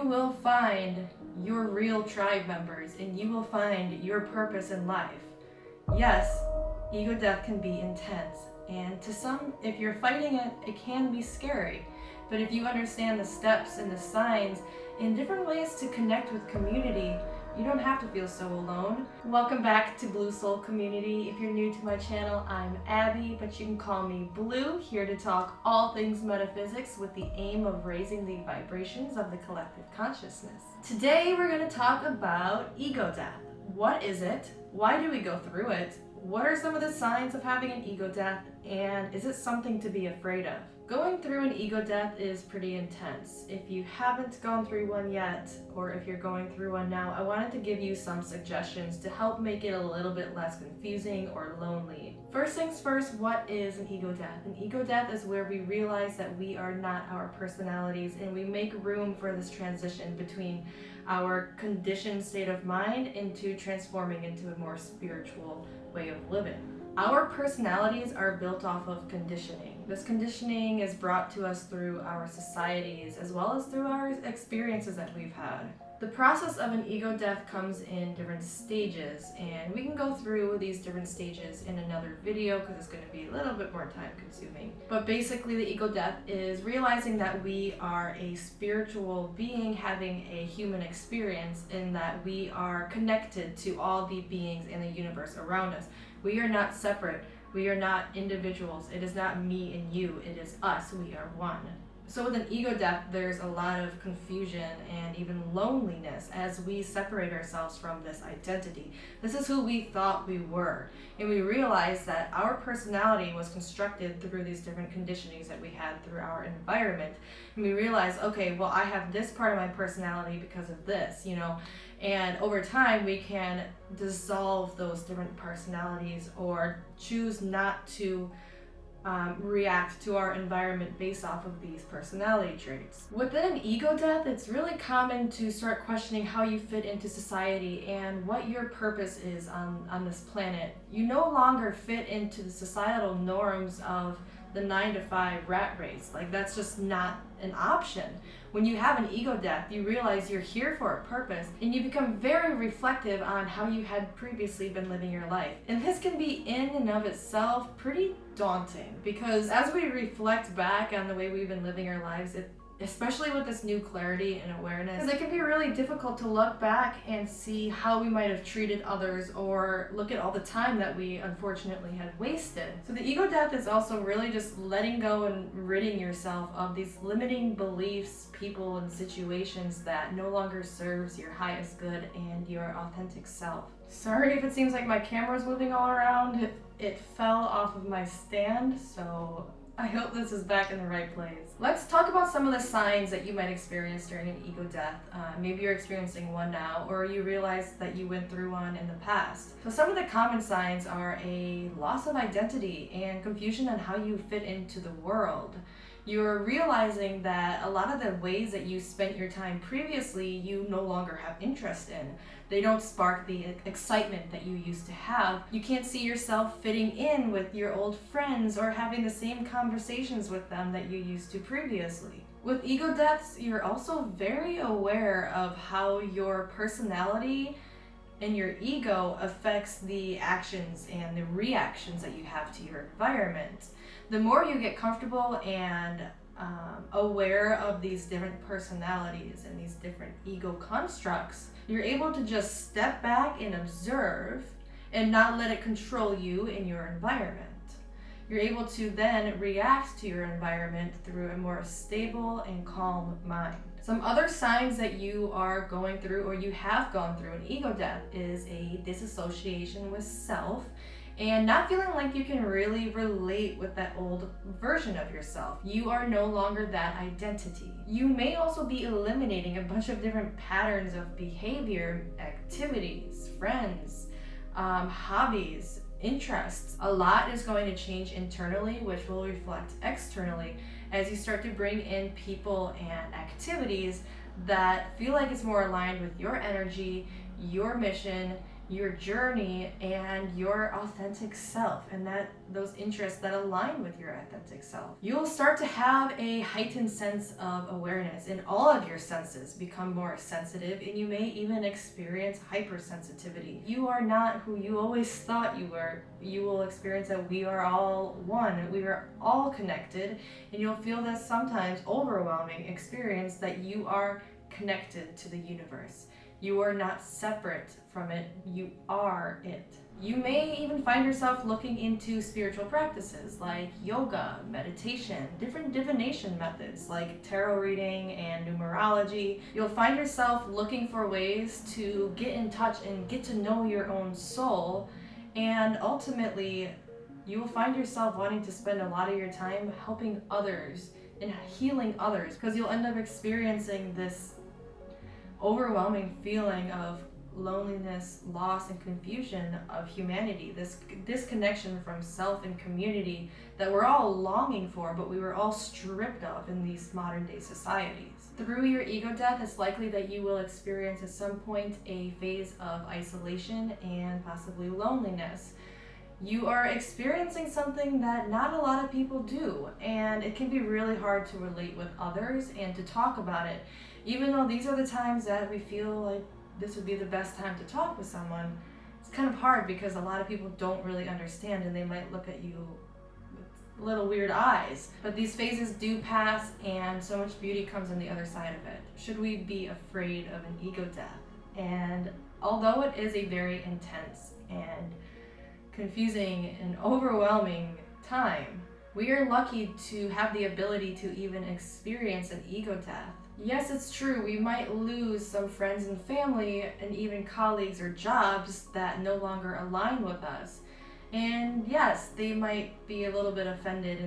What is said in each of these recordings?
will find your real tribe members and you will find your purpose in life. Yes, ego death can be intense, and to some, if you're fighting it, it can be scary. But if you understand the steps and the signs and different ways to connect with community, you don't have to feel so alone. Welcome back to Blue Soul Community. If you're new to my channel, I'm Abby, but you can call me Blue, here to talk all things metaphysics with the aim of raising the vibrations of the collective consciousness. Today we're going to talk about ego death. What is it? Why do we go through it? What are some of the signs of having an ego death? And is it something to be afraid of? Going through an ego death is pretty intense. If you haven't gone through one yet, or if you're going through one now, I wanted to give you some suggestions to help make it a little bit less confusing or lonely. First things first, what is an ego death? An ego death is where we realize that we are not our personalities and we make room for this transition between our conditioned state of mind into transforming into a more spiritual way of living. Our personalities are built off of conditioning. This conditioning is brought to us through our societies as well as through our experiences that we've had. The process of an ego death comes in different stages, and we can go through these different stages in another video because it's going to be a little bit more time consuming. But basically the ego death is realizing that we are a spiritual being having a human experience, in that we are connected to all the beings in the universe around us. We are not separate. We are not individuals. It is not me and you. It is us. We are one. So with an ego death, there's a lot of confusion and even loneliness as we separate ourselves from this identity. This is who we thought we were. And we realize that our personality was constructed through these different conditionings that we had through our environment. And we realize, okay, well, I have this part of my personality because of this, and over time we can dissolve those different personalities or choose not to react to our environment based off of these personality traits. Within an ego death, it's really common to start questioning how you fit into society and what your purpose is on this planet. You no longer fit into the societal norms of the 9-to-5 rat race. Like, that's just not an option. When you have an ego death, you realize you're here for a purpose, and you become very reflective on how you had previously been living your life. And this can be in and of itself pretty daunting, because as we reflect back on the way we've been living our lives, especially with this new clarity and awareness, it can be really difficult to look back and see how we might have treated others, or look at all the time that we unfortunately had wasted. So the ego death is also really just letting go and ridding yourself of these limiting beliefs, people, and situations that no longer serves your highest good and your authentic self. Sorry if it seems like my camera's moving all around. It fell off of my stand, so I hope this is back in the right place. Let's talk about some of the signs that you might experience during an ego death. Maybe you're experiencing one now, or you realize that you went through one in the past. So some of the common signs are a loss of identity and confusion on how you fit into the world. You're realizing that a lot of the ways that you spent your time previously, you no longer have interest in. They don't spark the excitement that you used to have. You can't see yourself fitting in with your old friends or having the same conversations with them that you used to previously. With ego deaths, you're also very aware of how your personality and your ego affects the actions and the reactions that you have to your environment. The more you get comfortable and aware of these different personalities and these different ego constructs, you're able to just step back and observe and not let it control you in your environment. You're able to then react to your environment through a more stable and calm mind. Some other signs that you are going through, or you have gone through an ego death, is a disassociation with self and not feeling like you can really relate with that old version of yourself. You are no longer that identity. You may also be eliminating a bunch of different patterns of behavior, activities, friends, hobbies, interests. A lot is going to change internally, which will reflect externally as you start to bring in people and activities that feel like it's more aligned with your energy, your mission, your journey and your authentic self, and that those interests that align with your authentic self. You'll start to have a heightened sense of awareness, and all of your senses become more sensitive, and you may even experience hypersensitivity. You are not who you always thought you were. You will experience that we are all one, we are all connected, and you'll feel that sometimes overwhelming experience that you are connected to the universe. You are not separate from it, you are it. You may even find yourself looking into spiritual practices like yoga, meditation, different divination methods like tarot reading and numerology. You'll find yourself looking for ways to get in touch and get to know your own soul, and ultimately you will find yourself wanting to spend a lot of your time helping others and healing others, because you'll end up experiencing this overwhelming feeling of loneliness, loss, and confusion of humanity, this disconnection from self and community that we're all longing for, but we were all stripped of in these modern day societies. Through your ego death, it's likely that you will experience at some point a phase of isolation and possibly loneliness. You are experiencing something that not a lot of people do, and it can be really hard to relate with others and to talk about it. Even though these are the times that we feel like this would be the best time to talk with someone, it's kind of hard because a lot of people don't really understand, and they might look at you with little weird eyes. But these phases do pass, and so much beauty comes on the other side of it. Should we be afraid of an ego death? And although it is a very intense and confusing and overwhelming time, we are lucky to have the ability to even experience an ego death. Yes, it's true, we might lose some friends and family and even colleagues or jobs that no longer align with us. And yes, they might be a little bit offended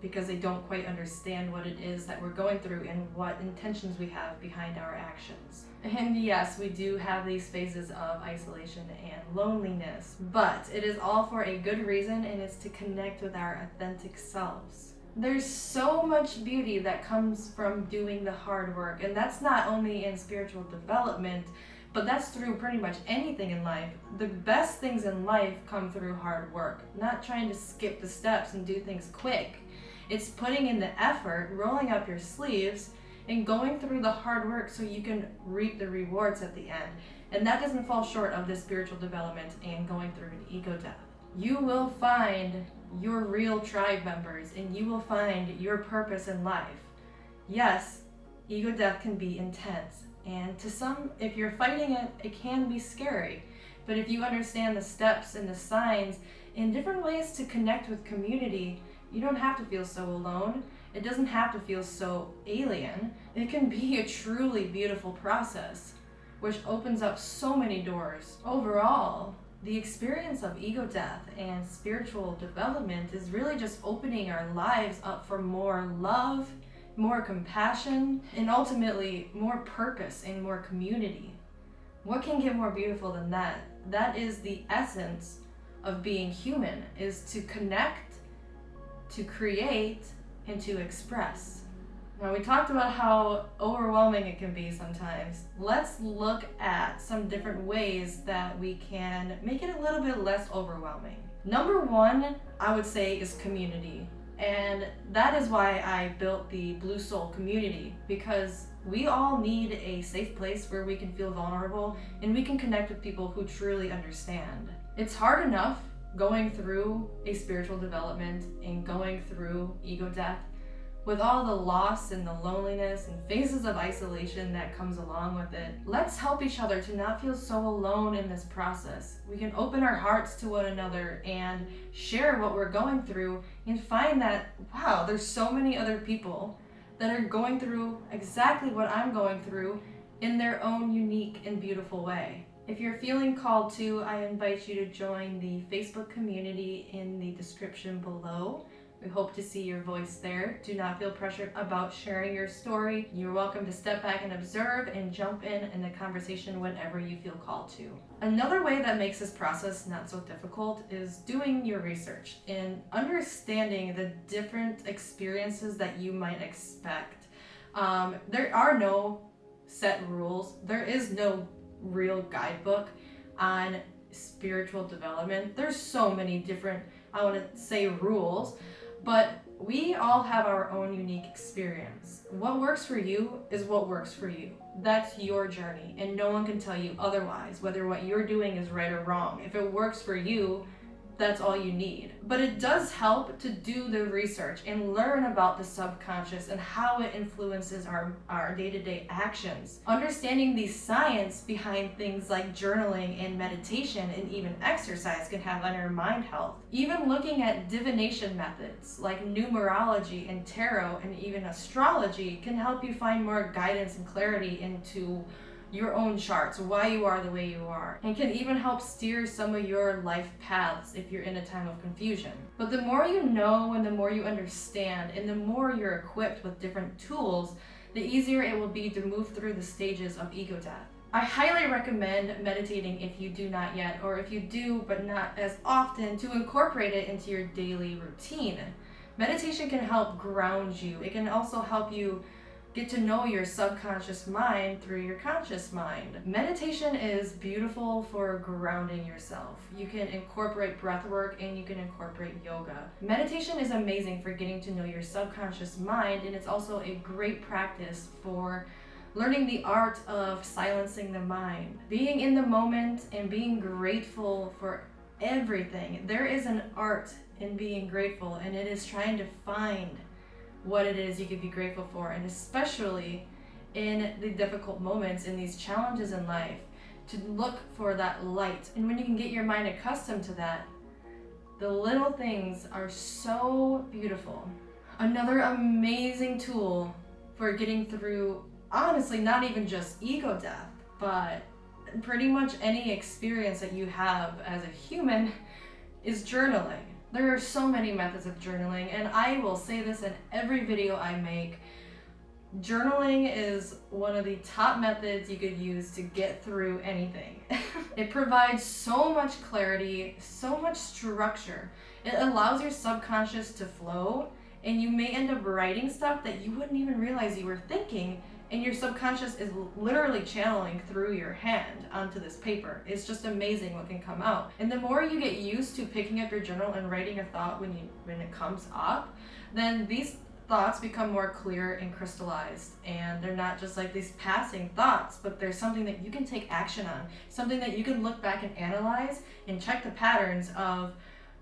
because they don't quite understand what it is that we're going through and what intentions we have behind our actions. And yes, we do have these phases of isolation and loneliness, but it is all for a good reason, and it's to connect with our authentic selves. There's so much beauty that comes from doing the hard work, and that's not only in spiritual development, but that's through pretty much anything in life. The best things in life come through hard work, not trying to skip the steps and do things quick. It's putting in the effort, rolling up your sleeves, and going through the hard work so you can reap the rewards at the end. And that doesn't fall short of this spiritual development and going through an ego death. You will find your real tribe members, and you will find your purpose in life. Yes, ego death can be intense, and to some, if you're fighting it, it can be scary. But if you understand the steps and the signs and different ways to connect with community, you don't have to feel so alone. It doesn't have to feel so alien. It can be a truly beautiful process, which opens up so many doors. Overall, the experience of ego death and spiritual development is really just opening our lives up for more love, more compassion, and ultimately more purpose and more community. What can get more beautiful than that? That is the essence of being human, is to connect, to create, and to express. Now, we talked about how overwhelming it can be sometimes. Let's look at some different ways that we can make it a little bit less overwhelming. Number one, I would say, is community. And that is why I built the Blue Soul community, because we all need a safe place where we can feel vulnerable and we can connect with people who truly understand. It's hard enough going through a spiritual development and going through ego death with all the loss and the loneliness and phases of isolation that comes along with it. Let's help each other to not feel so alone in this process. We can open our hearts to one another and share what we're going through and find that, wow, there's so many other people that are going through exactly what I'm going through in their own unique and beautiful way. If you're feeling called to, I invite you to join the Facebook community in the description below. We hope to see your voice there. Do not feel pressured about sharing your story. You're welcome to step back and observe and jump in the conversation whenever you feel called to. Another way that makes this process not so difficult is doing your research and understanding the different experiences that you might expect. There are no set rules. There is no real guidebook. on spiritual development. There's so many different, I want to say, rules, but we all have our own unique experience. What works for you is what works for you. That's your journey, and no one can tell you otherwise, whether what you're doing is right or wrong. If it works for you, that's all you need. But it does help to do the research and learn about the subconscious and how it influences our day-to-day actions. Understanding the science behind things like journaling and meditation and even exercise can have on your mind health. Even looking at divination methods like numerology and tarot and even astrology can help you find more guidance and clarity into your own charts, why you are the way you are, and can even help steer some of your life paths if you're in a time of confusion. But the more you know and the more you understand and the more you're equipped with different tools, the easier it will be to move through the stages of ego death. I highly recommend meditating if you do not yet, or if you do but not as often, to incorporate it into your daily routine. Meditation can help ground you. It can also help you get to know your subconscious mind through your conscious mind. Meditation is beautiful for grounding yourself. You can incorporate breath work and you can incorporate yoga. Meditation is amazing for getting to know your subconscious mind, and it's also a great practice for learning the art of silencing the mind. Being in the moment and being grateful for everything. There is an art in being grateful, and it is trying to find what it is you could be grateful for, and especially in the difficult moments, in these challenges in life, to look for that light. And when you can get your mind accustomed to that, the little things are so beautiful. Another amazing tool for getting through, honestly, not even just ego death, but pretty much any experience that you have as a human, is journaling. There are so many methods of journaling, and I will say this in every video I make. Journaling is one of the top methods you could use to get through anything. It provides so much clarity, so much structure. It allows your subconscious to flow, and you may end up writing stuff that you wouldn't even realize you were thinking, and your subconscious is literally channeling through your hand onto this paper. It's just amazing what can come out. And the more you get used to picking up your journal and writing a thought when it comes up, then these thoughts become more clear and crystallized, and they're not just like these passing thoughts, but there's something that you can take action on, something that you can look back and analyze and check the patterns of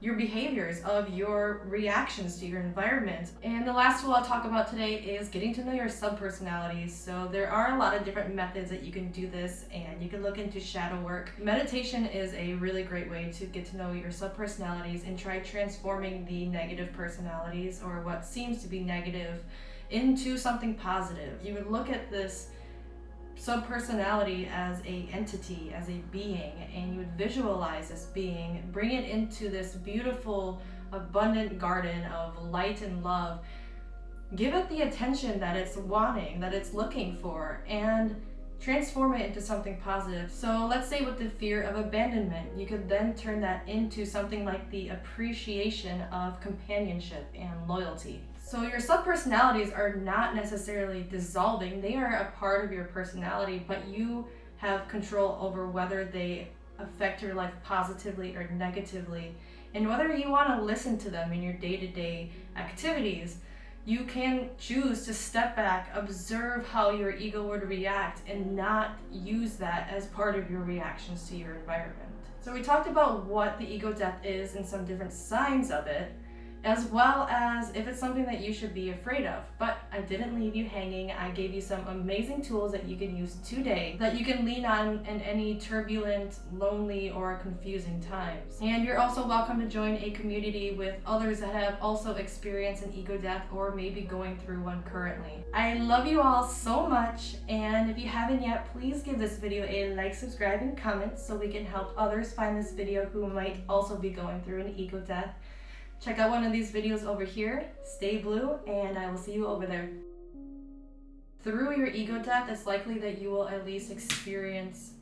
your behaviors, of your reactions to your environment. And the last tool I'll talk about today is getting to know your subpersonalities. So there are a lot of different methods that you can do this, and you can look into shadow work. Meditation is a really great way to get to know your subpersonalities and try transforming the negative personalities, or what seems to be negative, into something positive. You would look at this subpersonality as a entity, as a being, and you would visualize this being, bring it into this beautiful, abundant garden of light and love. Give it the attention that it's wanting, that it's looking for, and transform it into something positive. So let's say with the fear of abandonment, you could then turn that into something like the appreciation of companionship and loyalty. So your subpersonalities are not necessarily dissolving. They are a part of your personality, but you have control over whether they affect your life positively or negatively, and whether you want to listen to them in your day-to-day activities. You can choose to step back, observe how your ego would react, and not use that as part of your reactions to your environment. So we talked about what the ego death is and some different signs of it, as well as if it's something that you should be afraid of. But I didn't leave you hanging. I gave you some amazing tools that you can use today, that you can lean on in any turbulent, lonely, or confusing times. And you're also welcome to join a community with others that have also experienced an ego death or maybe going through one currently. I love you all so much, and if you haven't yet, please give this video a like, subscribe, and comment so we can help others find this video who might also be going through an ego death. Check out one of these videos over here. Stay blue, and I will see you over there. Through your ego death, it's likely that you will at least experience